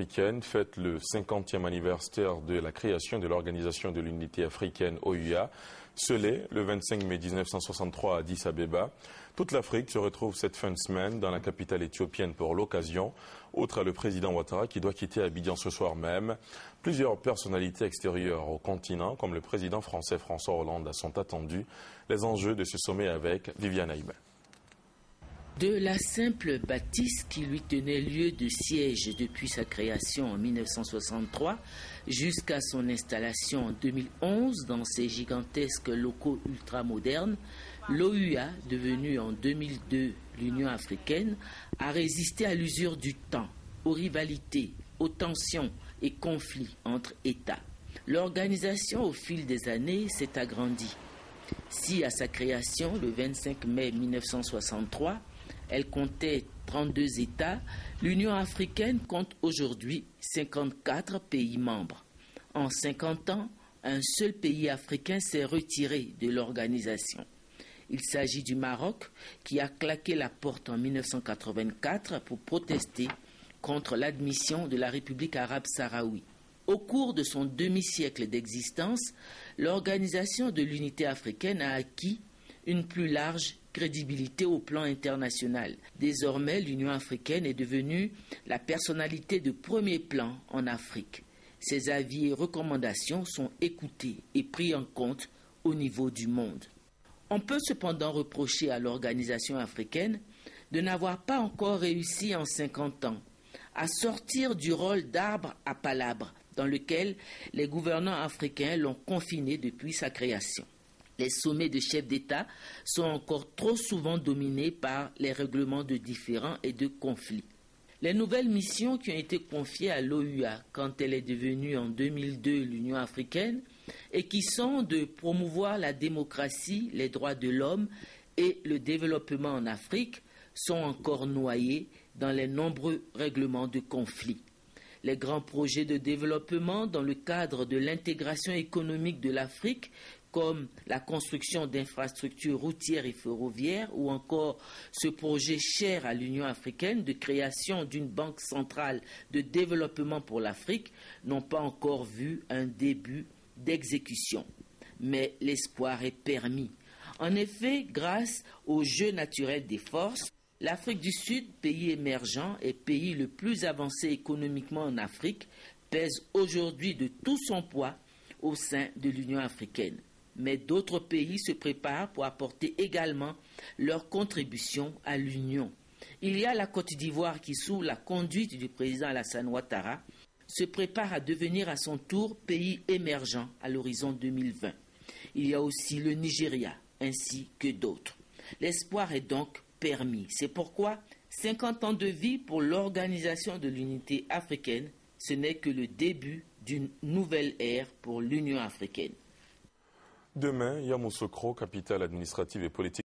Africaine fête le 50e anniversaire de la création de l'Organisation de l'Unité Africaine OUA, scellée le 25 mai 1963 à Addis Abeba. Toute l'Afrique se retrouve cette fin de semaine dans la capitale éthiopienne pour l'occasion, outre le président Ouattara qui doit quitter Abidjan ce soir même. Plusieurs personnalités extérieures au continent, comme le président français François Hollande, sont attendues. Les enjeux de ce sommet avec Viviane Aïben. De la simple bâtisse qui lui tenait lieu de siège depuis sa création en 1963 jusqu'à son installation en 2011 dans ces gigantesques locaux ultramodernes, l'OUA, devenue en 2002 l'Union africaine, a résisté à l'usure du temps, aux rivalités, aux tensions et conflits entre États. L'organisation, au fil des années, s'est agrandie. Si à sa création, le 25 mai 1963, elle comptait 32 États, l'Union africaine compte aujourd'hui 54 pays membres. En 50 ans, un seul pays africain s'est retiré de l'organisation. Il s'agit du Maroc qui a claqué la porte en 1984 pour protester contre l'admission de la République arabe sahraoui. Au cours de son demi-siècle d'existence, l'Organisation de l'Unité africaine a acquis une plus large crédibilité au plan international. Désormais, l'Union africaine est devenue la personnalité de premier plan en Afrique. Ses avis et recommandations sont écoutés et pris en compte au niveau du monde. On peut cependant reprocher à l'organisation africaine de n'avoir pas encore réussi en 50 ans à sortir du rôle d'arbre à palabre dans lequel les gouvernants africains l'ont confiné depuis sa création. Les sommets de chefs d'État sont encore trop souvent dominés par les règlements de différends et de conflits. Les nouvelles missions qui ont été confiées à l'OUA quand elle est devenue en 2002 l'Union africaine et qui sont de promouvoir la démocratie, les droits de l'homme et le développement en Afrique sont encore noyées dans les nombreux règlements de conflits. Les grands projets de développement dans le cadre de l'intégration économique de l'Afrique, comme la construction d'infrastructures routières et ferroviaires, ou encore ce projet cher à l'Union africaine de création d'une banque centrale de développement pour l'Afrique, n'ont pas encore vu un début d'exécution. Mais l'espoir est permis. En effet, grâce au jeu naturel des forces, l'Afrique du Sud, pays émergent et pays le plus avancé économiquement en Afrique, pèse aujourd'hui de tout son poids au sein de l'Union africaine. Mais d'autres pays se préparent pour apporter également leur contribution à l'Union. Il y a la Côte d'Ivoire qui, sous la conduite du président Alassane Ouattara, se prépare à devenir à son tour pays émergent à l'horizon 2020. Il y a aussi le Nigeria, ainsi que d'autres. L'espoir est donc permis. C'est pourquoi 50 ans de vie pour l'Organisation de l'Unité africaine, ce n'est que le début d'une nouvelle ère pour l'Union africaine. Demain, Yamoussoukro, capitale administrative et politique